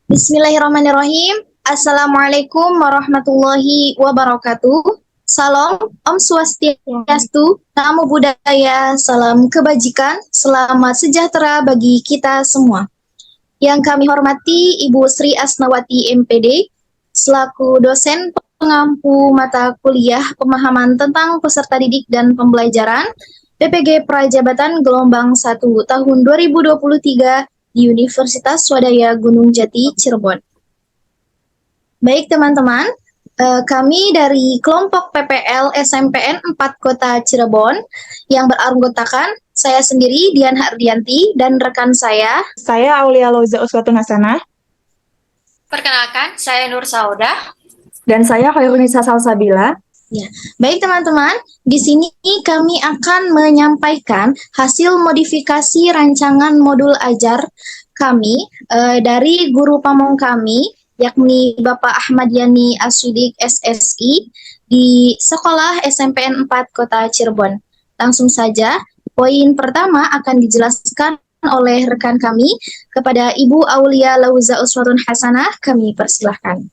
Bismillahirrahmanirrahim. Assalamualaikum warahmatullahi wabarakatuh. Salam, Om Swastiastu, Namo Buddhaya, salam kebajikan, selamat sejahtera bagi kita semua. Yang kami hormati Ibu Sri Asnawati MPD, selaku dosen pengampu mata kuliah pemahaman tentang peserta didik dan pembelajaran PPG Prajabatan Gelombang 1 tahun 2023 di Universitas Swadaya Gunung Jati, Cirebon. Baik teman-teman, kami dari kelompok PPL SMPN 4 Kota Cirebon yang beranggotakan saya sendiri Dian Hardianti dan rekan saya Aulia Lauza Uswatun Hasanah. Perkenalkan, saya Nur Saudah. Dan saya Khairunisa Salsabila. Ya, baik teman-teman, di sini kami akan menyampaikan hasil modifikasi rancangan modul ajar kami dari guru pamong kami, yakni Bapak Ahmad Yani Aswidik SSI di Sekolah SMPN 4 Kota Cirebon. Langsung saja, poin pertama akan dijelaskan oleh rekan kami kepada Ibu Aulia Lauza Uswatun Hasanah. Kami persilahkan.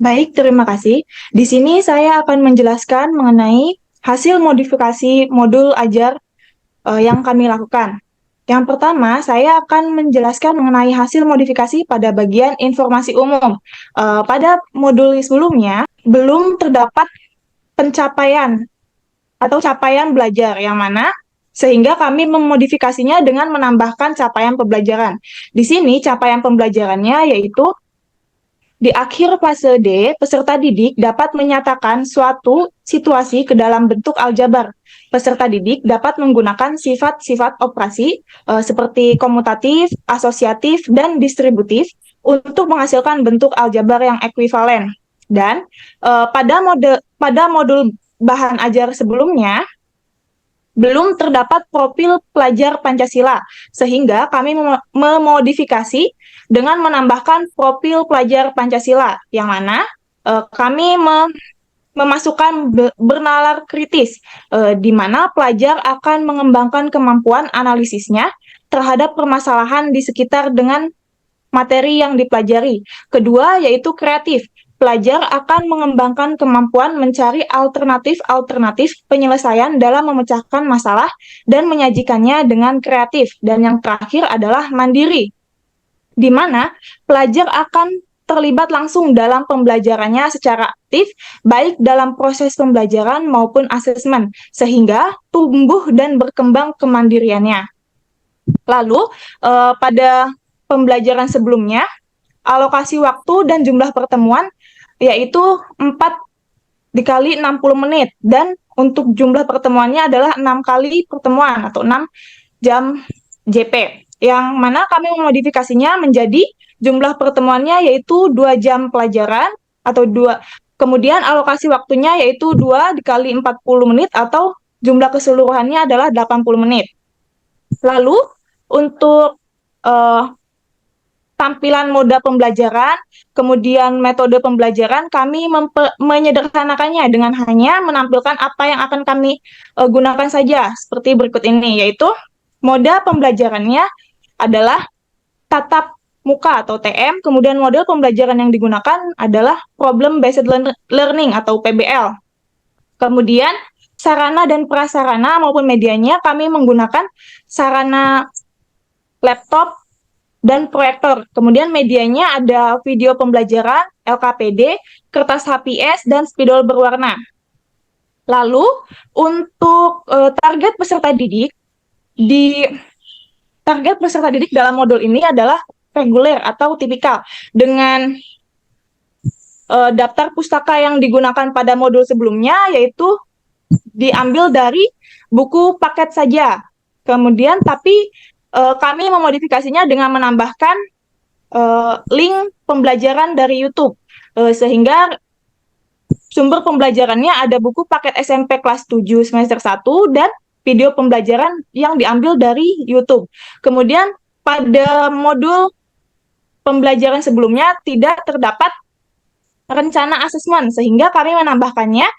Baik, terima kasih. Di sini saya akan menjelaskan mengenai hasil modifikasi modul ajar yang kami lakukan. Yang pertama, saya akan menjelaskan mengenai hasil modifikasi pada bagian informasi umum. Pada modul sebelumnya, belum terdapat pencapaian atau capaian belajar yang mana sehingga kami memodifikasinya dengan menambahkan capaian pembelajaran. Di sini capaian pembelajarannya yaitu di akhir fase D, peserta didik dapat menyatakan suatu situasi ke dalam bentuk aljabar. Peserta didik dapat menggunakan sifat-sifat operasi seperti komutatif, asosiatif, dan distributif untuk menghasilkan bentuk aljabar yang ekuivalen. Dan pada modul bahan ajar sebelumnya, belum terdapat profil pelajar Pancasila, sehingga kami memodifikasi dengan menambahkan profil pelajar Pancasila, yang mana kami memasukkan bernalar kritis, di mana pelajar akan mengembangkan kemampuan analisisnya terhadap permasalahan di sekitar dengan materi yang dipelajari. Kedua, yaitu kreatif. Pelajar akan mengembangkan kemampuan mencari alternatif-alternatif penyelesaian dalam memecahkan masalah dan menyajikannya dengan kreatif. Dan yang terakhir adalah mandiri, di mana pelajar akan terlibat langsung dalam pembelajarannya secara aktif, baik dalam proses pembelajaran maupun asesmen, sehingga tumbuh dan berkembang kemandiriannya. Lalu, pada pembelajaran sebelumnya, alokasi waktu dan jumlah pertemuan yaitu 4 dikali 60 menit, dan untuk jumlah pertemuannya adalah 6 kali pertemuan atau 6 jam JP, yang mana kami memodifikasinya menjadi jumlah pertemuannya yaitu 2 jam pelajaran atau 2, kemudian alokasi waktunya yaitu 2 dikali 40 menit atau jumlah keseluruhannya adalah 80 menit. Lalu untuk tampilan moda pembelajaran, kemudian metode pembelajaran, kami menyederhanakannya dengan hanya menampilkan apa yang akan kami gunakan saja, seperti berikut ini, yaitu moda pembelajarannya adalah tatap muka atau TM, kemudian model pembelajaran yang digunakan adalah Problem Based Learning atau PBL. Kemudian sarana dan prasarana maupun medianya kami menggunakan sarana laptop dan proyektor. Kemudian medianya ada video pembelajaran, LKPD, kertas HPS, dan spidol berwarna. Lalu, untuk target peserta didik, target peserta didik dalam modul ini adalah reguler atau tipikal, dengan daftar pustaka yang digunakan pada modul sebelumnya, yaitu diambil dari buku paket saja. Kemudian, tapi kami memodifikasinya dengan menambahkan link pembelajaran dari YouTube, sehingga sumber pembelajarannya ada buku paket SMP kelas 7 semester 1 dan video pembelajaran yang diambil dari YouTube. Kemudian pada modul pembelajaran sebelumnya tidak terdapat rencana asesmen, sehingga kami menambahkannya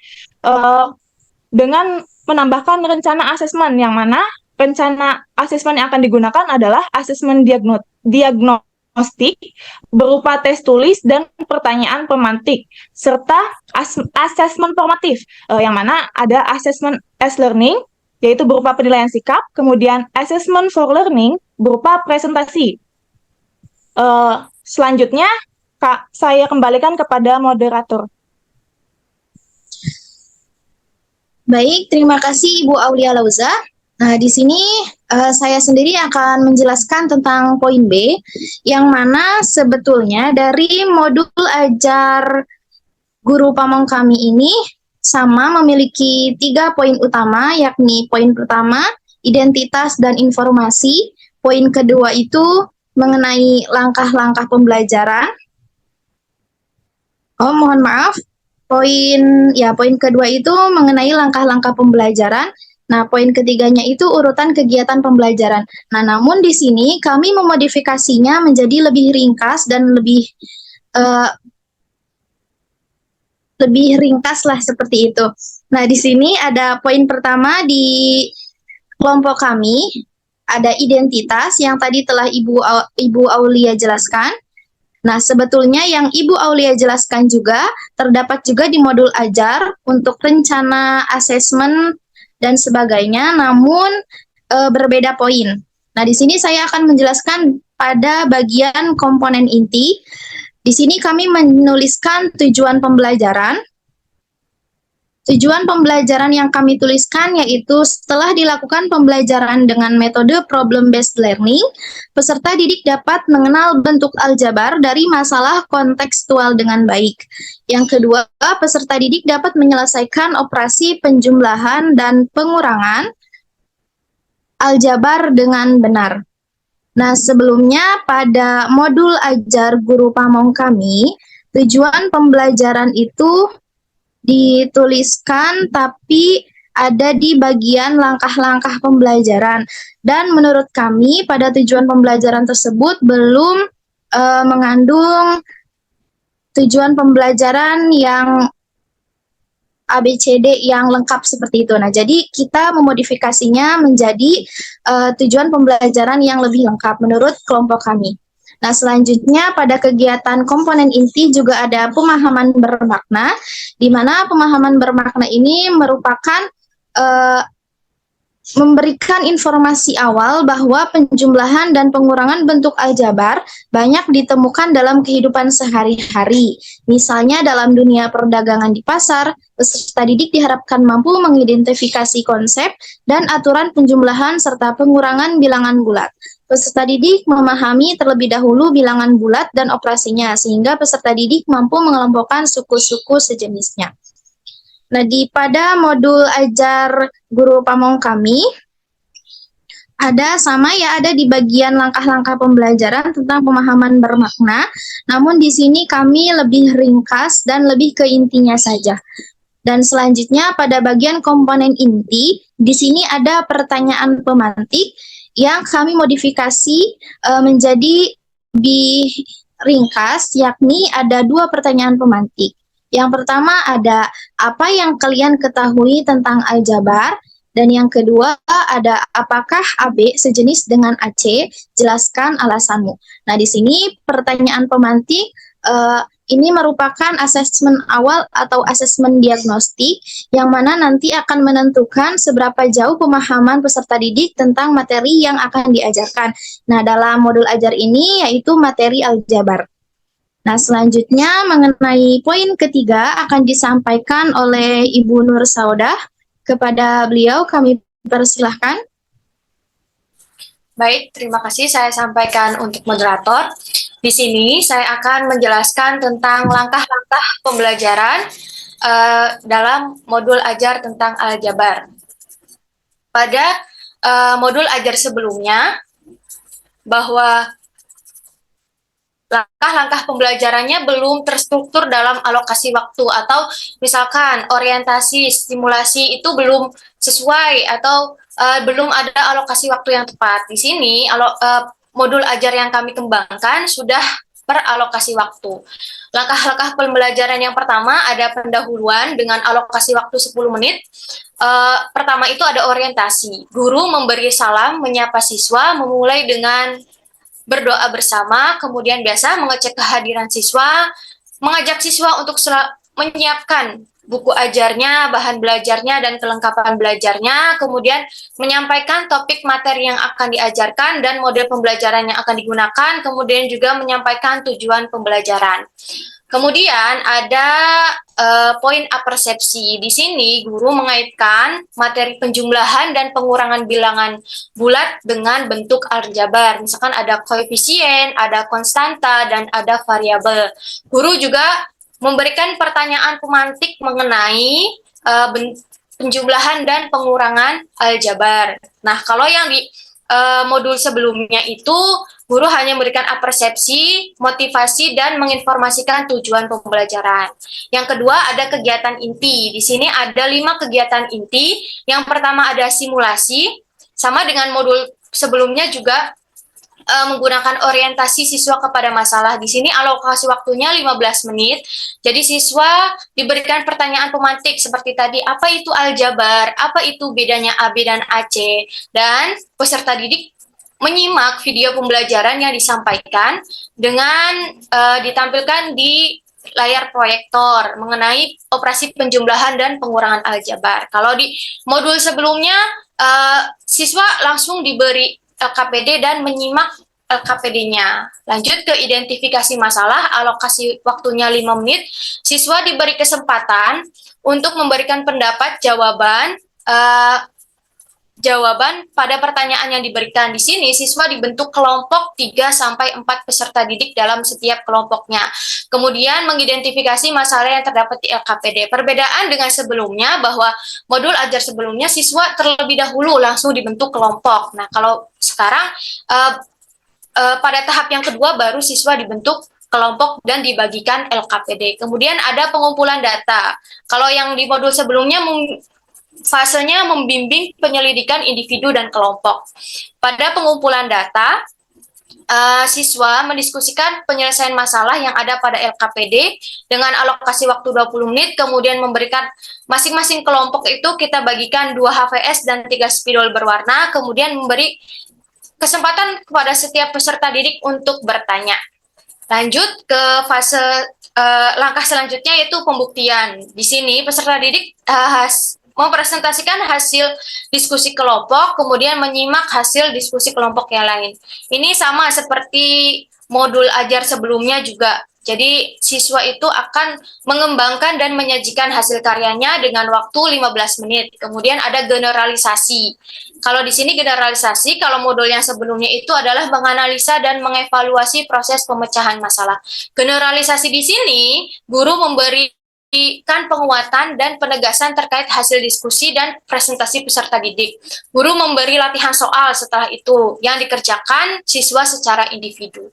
dengan menambahkan rencana asesmen, yang mana rencana asesmen yang akan digunakan adalah asesmen diagnostik diagnostik berupa tes tulis dan pertanyaan pemantik, serta asesmen formatif, yang mana ada asesmen as learning, yaitu berupa penilaian sikap, kemudian assessment for learning berupa presentasi. Selanjutnya, Kak, saya kembalikan kepada moderator. Baik, terima kasih Ibu Aulia Lauza. Nah, di sini saya sendiri akan menjelaskan tentang poin B, yang mana sebetulnya dari modul ajar guru pamong kami ini sama memiliki 3 poin utama, yakni poin pertama, identitas dan informasi. Poin kedua itu mengenai langkah-langkah pembelajaran. Oh, mohon maaf. Poin kedua itu mengenai langkah-langkah pembelajaran. Nah, poin ketiganya itu urutan kegiatan pembelajaran. Nah, namun di sini kami memodifikasinya menjadi lebih ringkas dan lebih ringkas lah seperti itu. Nah, di sini ada poin pertama di kelompok kami, ada identitas yang tadi telah Ibu Aulia jelaskan. Nah, sebetulnya yang Ibu Aulia jelaskan juga terdapat juga di modul ajar untuk rencana asesmen dan sebagainya, namun berbeda poin. Nah, di sini saya akan menjelaskan pada bagian komponen inti. Di sini kami menuliskan tujuan pembelajaran. Tujuan pembelajaran yang kami tuliskan yaitu setelah dilakukan pembelajaran dengan metode problem-based learning, peserta didik dapat mengenal bentuk aljabar dari masalah kontekstual dengan baik. Yang kedua, peserta didik dapat menyelesaikan operasi penjumlahan dan pengurangan aljabar dengan benar. Nah, sebelumnya pada modul ajar guru pamong kami, tujuan pembelajaran itu dituliskan tapi ada di bagian langkah-langkah pembelajaran, dan menurut kami pada tujuan pembelajaran tersebut belum mengandung tujuan pembelajaran yang ABCD yang lengkap seperti itu. Nah, jadi kita memodifikasinya menjadi tujuan pembelajaran yang lebih lengkap menurut kelompok kami. Nah, selanjutnya pada kegiatan komponen inti juga ada pemahaman bermakna, di mana pemahaman bermakna ini merupakan memberikan informasi awal bahwa penjumlahan dan pengurangan bentuk aljabar banyak ditemukan dalam kehidupan sehari-hari. Misalnya dalam dunia perdagangan di pasar, peserta didik diharapkan mampu mengidentifikasi konsep dan aturan penjumlahan serta pengurangan bilangan bulat. Peserta didik memahami terlebih dahulu bilangan bulat dan operasinya, sehingga peserta didik mampu mengelompokkan suku-suku sejenisnya. Nah, pada modul ajar guru pamong kami, ada di bagian langkah-langkah pembelajaran tentang pemahaman bermakna, namun di sini kami lebih ringkas dan lebih ke intinya saja. Dan selanjutnya pada bagian komponen inti, di sini ada pertanyaan pemantik yang kami modifikasi menjadi lebih ringkas, yakni ada 2 pertanyaan pemantik. Yang pertama ada, apa yang kalian ketahui tentang aljabar? Dan yang kedua ada, apakah AB sejenis dengan AC? Jelaskan alasanmu. Nah, di sini pertanyaan pemantik ini merupakan asesmen awal atau asesmen diagnostik yang mana nanti akan menentukan seberapa jauh pemahaman peserta didik tentang materi yang akan diajarkan. Nah, dalam modul ajar ini yaitu materi aljabar. Nah, selanjutnya mengenai poin ketiga akan disampaikan oleh Ibu Nur Saudah. Kepada beliau kami persilahkan. Baik, terima kasih saya sampaikan untuk moderator. Di sini saya akan menjelaskan tentang langkah-langkah pembelajaran dalam modul ajar tentang aljabar. Pada modul ajar sebelumnya, bahwa langkah-langkah pembelajarannya belum terstruktur dalam alokasi waktu, atau misalkan orientasi, stimulasi itu belum sesuai atau belum ada alokasi waktu yang tepat. Di sini modul ajar yang kami kembangkan sudah peralokasi waktu. Langkah-langkah pembelajaran yang pertama ada pendahuluan dengan alokasi waktu 10 menit. Pertama itu ada orientasi. Guru memberi salam, menyapa siswa, memulai dengan berdoa bersama, kemudian biasa mengecek kehadiran siswa, mengajak siswa untuk menyiapkan buku ajarnya, bahan belajarnya, dan kelengkapan belajarnya, kemudian menyampaikan topik materi yang akan diajarkan dan model pembelajaran yang akan digunakan, kemudian juga menyampaikan tujuan pembelajaran. Kemudian ada poin apersepsi. Di sini guru mengaitkan materi penjumlahan dan pengurangan bilangan bulat dengan bentuk aljabar. Misalkan ada koefisien, ada konstanta, dan ada variabel. Guru juga memberikan pertanyaan pemantik mengenai penjumlahan dan pengurangan aljabar. Nah, kalau yang di modul sebelumnya itu guru hanya memberikan apersepsi, motivasi, dan menginformasikan tujuan pembelajaran. Yang kedua ada kegiatan inti. Di sini ada 5 kegiatan inti. Yang pertama ada simulasi, sama dengan modul sebelumnya juga menggunakan orientasi siswa kepada masalah. Di sini alokasi waktunya 15 menit. Jadi siswa diberikan pertanyaan pemantik seperti tadi, apa itu aljabar, apa itu bedanya AB dan AC, dan peserta didik menyimak video pembelajaran yang disampaikan dengan ditampilkan di layar proyektor mengenai operasi penjumlahan dan pengurangan aljabar. Kalau di modul sebelumnya, siswa langsung diberi LKPD dan menyimak LKPD-nya. Lanjut ke identifikasi masalah, alokasi waktunya 5 menit. Siswa diberi kesempatan untuk memberikan pendapat jawaban pada pertanyaan yang diberikan. Di sini siswa dibentuk kelompok 3 sampai 4 peserta didik dalam setiap kelompoknya. Kemudian mengidentifikasi masalah yang terdapat di LKPD. Perbedaan dengan sebelumnya bahwa modul ajar sebelumnya siswa terlebih dahulu langsung dibentuk kelompok. Nah, kalau sekarang pada tahap yang kedua baru siswa dibentuk kelompok dan dibagikan LKPD. Kemudian ada pengumpulan data. Kalau yang di modul sebelumnya fasenya membimbing penyelidikan individu dan kelompok. Pada pengumpulan data, siswa mendiskusikan penyelesaian masalah yang ada pada LKPD dengan alokasi waktu 20 menit, kemudian memberikan masing-masing kelompok itu kita bagikan 2 HVS dan 3 spidol berwarna, kemudian memberi kesempatan kepada setiap peserta didik untuk bertanya. Lanjut ke fase langkah selanjutnya yaitu pembuktian. Di sini peserta didik mempresentasikan hasil diskusi kelompok, kemudian menyimak hasil diskusi kelompok yang lain. Ini sama seperti modul ajar sebelumnya juga. Jadi siswa itu akan mengembangkan dan menyajikan hasil karyanya dengan waktu 15 menit. Kemudian ada generalisasi. Kalau di sini generalisasi, kalau modul yang sebelumnya itu adalah menganalisa dan mengevaluasi proses pemecahan masalah. Generalisasi di sini, guru memberikan penguatan dan penegasan terkait hasil diskusi dan presentasi peserta didik. Guru memberi latihan soal setelah itu yang dikerjakan siswa secara individu.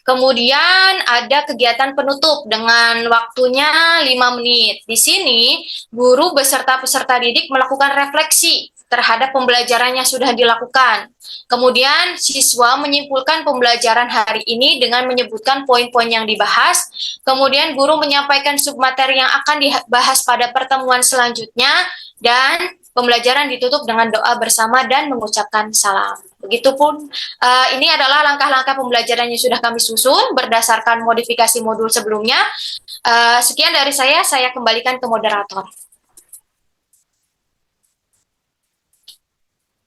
Kemudian ada kegiatan penutup dengan waktunya 5 menit. Di sini, guru beserta peserta didik melakukan refleksi terhadap pembelajaran yang sudah dilakukan. Kemudian, siswa menyimpulkan pembelajaran hari ini dengan menyebutkan poin-poin yang dibahas. Kemudian, guru menyampaikan submateri yang akan dibahas pada pertemuan selanjutnya, dan pembelajaran ditutup dengan doa bersama dan mengucapkan salam. Begitupun, ini adalah langkah-langkah pembelajaran yang sudah kami susun berdasarkan modifikasi modul sebelumnya. Sekian dari saya kembalikan ke moderator.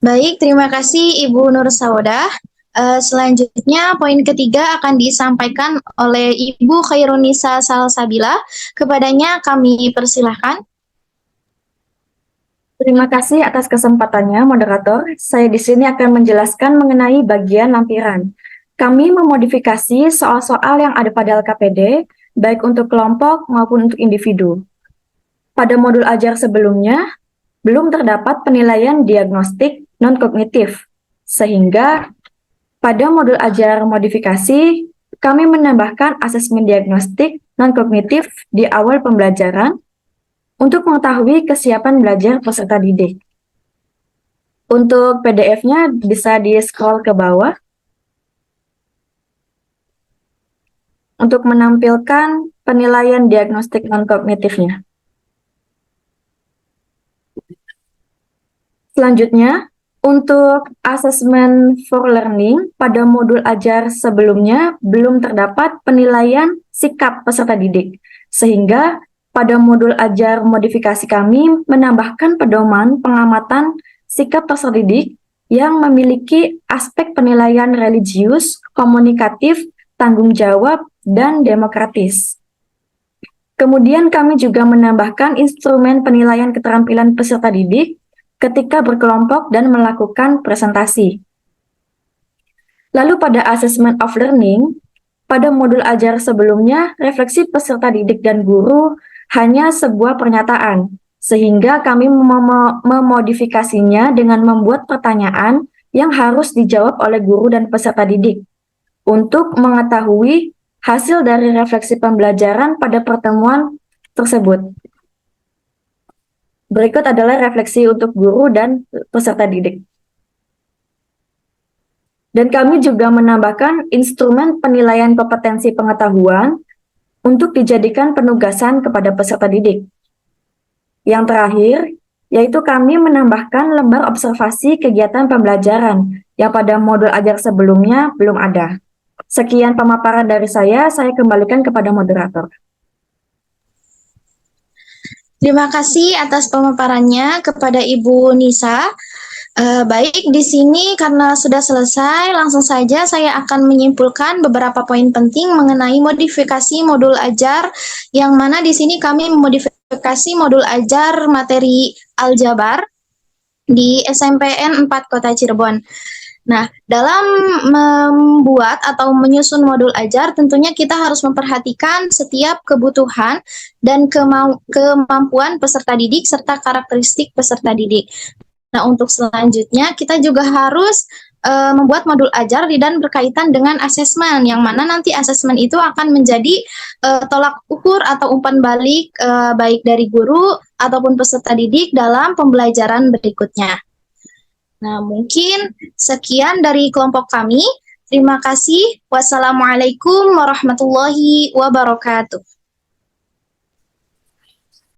Baik, terima kasih Ibu Nur Saudah. Selanjutnya, poin ketiga akan disampaikan oleh Ibu Khairunisa Salsabila. Kepadanya kami persilahkan. Terima kasih atas kesempatannya, moderator. Saya di sini akan menjelaskan mengenai bagian lampiran. Kami memodifikasi soal-soal yang ada pada LKPD, baik untuk kelompok maupun untuk individu. Pada modul ajar sebelumnya, belum terdapat penilaian diagnostik non-kognitif, sehingga pada modul ajar modifikasi, kami menambahkan asesmen diagnostik non-kognitif di awal pembelajaran untuk mengetahui kesiapan belajar peserta didik. Untuk PDF-nya bisa di-scroll ke bawah untuk menampilkan penilaian diagnostik non-kognitifnya. Selanjutnya, Untuk asesmen for learning, pada modul ajar sebelumnya belum terdapat penilaian sikap peserta didik, sehingga pada modul ajar modifikasi kami menambahkan pedoman pengamatan sikap peserta didik yang memiliki aspek penilaian religius, komunikatif, tanggung jawab, dan demokratis. Kemudian kami juga menambahkan instrumen penilaian keterampilan peserta didik ketika berkelompok dan melakukan presentasi. Lalu pada assessment of learning, pada modul ajar sebelumnya, refleksi peserta didik dan guru hanya sebuah pernyataan, sehingga kami memodifikasinya dengan membuat pertanyaan yang harus dijawab oleh guru dan peserta didik untuk mengetahui hasil dari refleksi pembelajaran pada pertemuan tersebut. Berikut adalah refleksi untuk guru dan peserta didik. Dan kami juga menambahkan instrumen penilaian kompetensi pengetahuan untuk dijadikan penugasan kepada peserta didik. Yang terakhir, yaitu kami menambahkan lembar observasi kegiatan pembelajaran yang pada modul ajar sebelumnya belum ada. Sekian pemaparan dari saya kembalikan kepada moderator. Terima kasih atas pemaparannya kepada Ibu Nisa. Baik, di sini karena sudah selesai, langsung saja saya akan menyimpulkan beberapa poin penting mengenai modifikasi modul ajar, yang mana di sini kami memodifikasi modul ajar materi aljabar di SMPN 4 Kota Cirebon. Nah, dalam membuat atau menyusun modul ajar, tentunya kita harus memperhatikan setiap kebutuhan dan kemampuan peserta didik serta karakteristik peserta didik. Nah, untuk selanjutnya kita juga harus membuat modul ajar dan berkaitan dengan asesmen, yang mana nanti asesmen itu akan menjadi tolak ukur atau umpan balik baik dari guru ataupun peserta didik dalam pembelajaran berikutnya. Nah, mungkin sekian dari kelompok kami. Terima kasih. Wassalamualaikum warahmatullahi wabarakatuh.